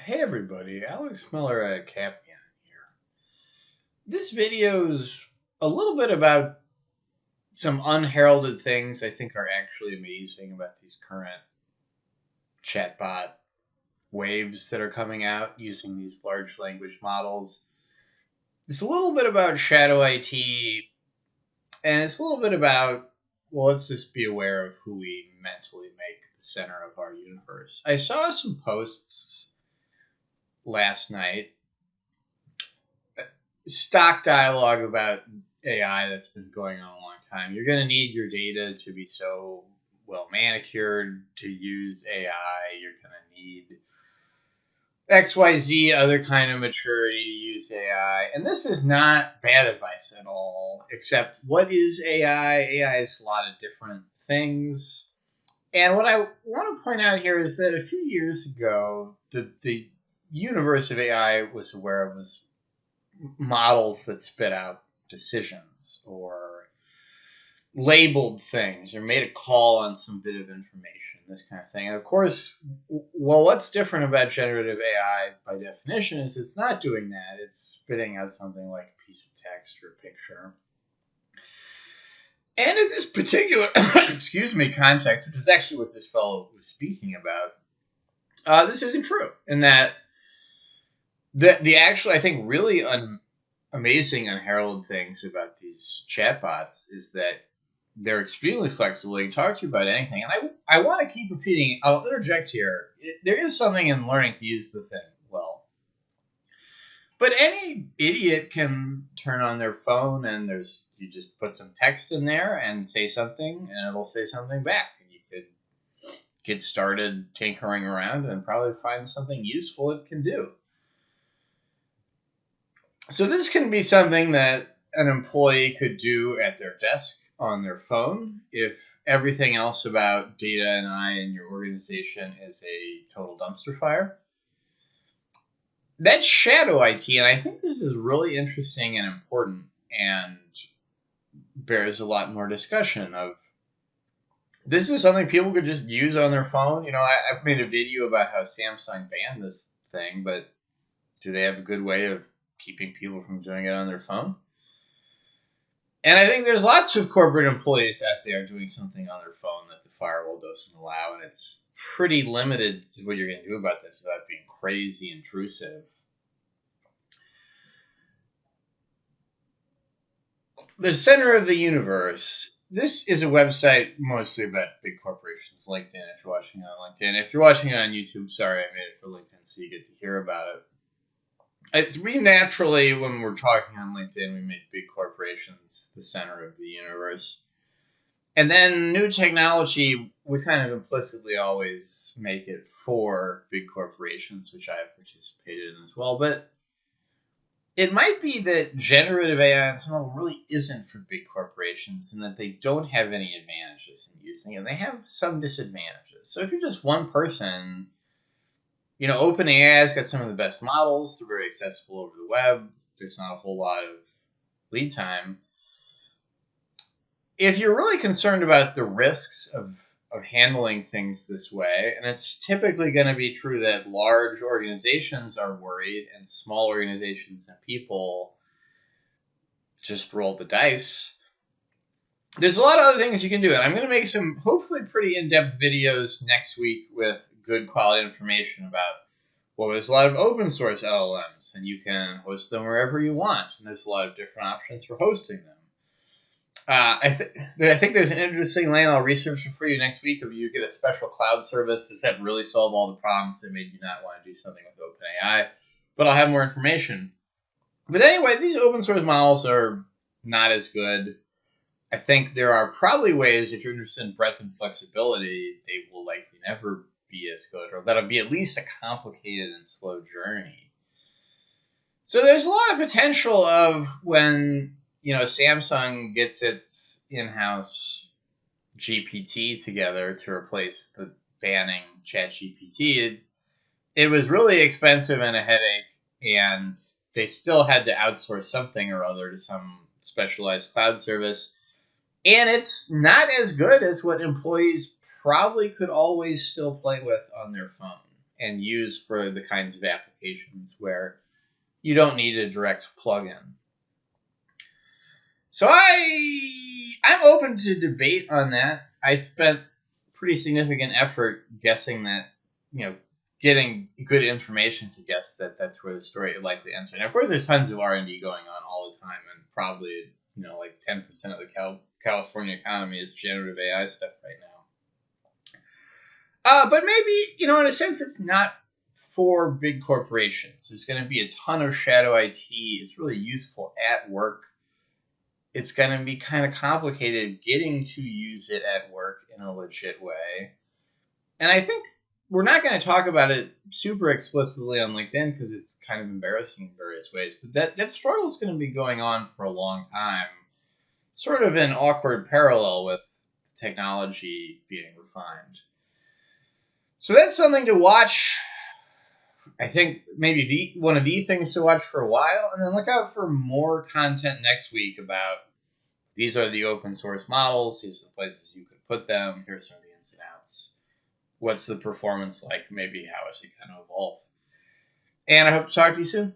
Hey everybody, Alex Miller at Capian here. This video's a little bit about some unheralded things I think are actually amazing about these current chatbot waves that are coming out using these large language models. It's a little bit about shadow IT, and it's a little bit about, well, let's just be aware of who we mentally make the center of our universe. I saw some posts last night, stock dialogue about AI that's been going on a long time. You're going to need your data to be so well manicured to use AI. You're going to need XYZ other kind of maturity to use AI. And this is not bad advice at all, except what is AI? AI is a lot of different things. And what I want to point out here is that a few years ago, the universe of AI was aware of was models that spit out decisions or labeled things or made a call on some bit of information, this kind of thing. And of course, well, what's different about generative AI by definition is it's not doing that. It's spitting out something like a piece of text or a picture. And in this particular, context, which is actually what this fellow was speaking about, this isn't true. In that the actually, I think, really amazing unheralded things about these chatbots is that they're extremely flexible. They can talk to you about anything. And I want to keep repeating, I'll interject here. There is something in learning to use the thing well. But any idiot can turn on their phone and you just put some text in there and say something and it'll say something back. And you could get started tinkering around and probably find something useful it can do. So this can be something that an employee could do at their desk on their phone if everything else about data and I in your organization is a total dumpster fire. That's shadow IT, and I think this is really interesting and important and bears a lot more discussion of. This is something people could just use on their phone. I've made a video about how Samsung banned this thing, but do they have a good way of keeping people from doing it on their phone? And I think there's lots of corporate employees out there doing something on their phone that the firewall doesn't allow, and it's pretty limited to what you're going to do about this without being crazy intrusive. The center of the universe. This is a website mostly about big corporations, LinkedIn, if you're watching it on LinkedIn. If you're watching it on YouTube, sorry, I made it for LinkedIn so you get to hear about it. We naturally, when we're talking on LinkedIn, we make big corporations the center of the universe. And then new technology, we kind of implicitly always make it for big corporations, which I have participated in as well. But it might be that generative AI on some level really isn't for big corporations and that they don't have any advantages in using it. They have some disadvantages. So if you're just one person, OpenAI has got some of the best models. They're very accessible over the web. There's not a whole lot of lead time. If you're really concerned about the risks of handling things this way, and it's typically going to be true that large organizations are worried and small organizations and people just roll the dice, there's a lot of other things you can do. And I'm going to make some hopefully pretty in-depth videos next week with good quality information about, well, there's a lot of open source LLMs and you can host them wherever you want. And there's a lot of different options for hosting them. I think there's an interesting lane I'll research for you next week. If you get a special cloud service, does that really solve all the problems that made you not want to do something with OpenAI? But I'll have more information. But anyway, these open source models are not as good. I think there are probably ways, if you're interested in breadth and flexibility, they will likely never be as good, or that'll be at least a complicated and slow journey. So there's a lot of potential of when Samsung gets its in-house GPT together to replace the banning ChatGPT. It was really expensive and a headache, and they still had to outsource something or other to some specialized cloud service. And it's not as good as what employees probably could always still play with on their phone. and use for the kinds of applications where you don't need a direct plugin. So I'm open to debate on that. I spent pretty significant effort guessing that, getting good information to guess that that's where the story likely ends. And of course, there's tons of R&D going on all the time, and probably 10% of the California economy is generative AI stuff right now. But maybe in a sense, it's not for big corporations. There's going to be a ton of shadow IT. It's really useful at work. It's going to be kind of complicated getting to use it at work in a legit way. And I think we're not going to talk about it super explicitly on LinkedIn because it's kind of embarrassing in various ways. But that struggle is going to be going on for a long time, sort of in awkward parallel with technology being refined. So that's something to watch. I think maybe one of the things to watch for a while, and then look out for more content next week about these are the open source models, these are the places you could put them, here's some of the ins and outs. What's the performance like? Maybe how is it going to evolve? And I hope to talk to you soon.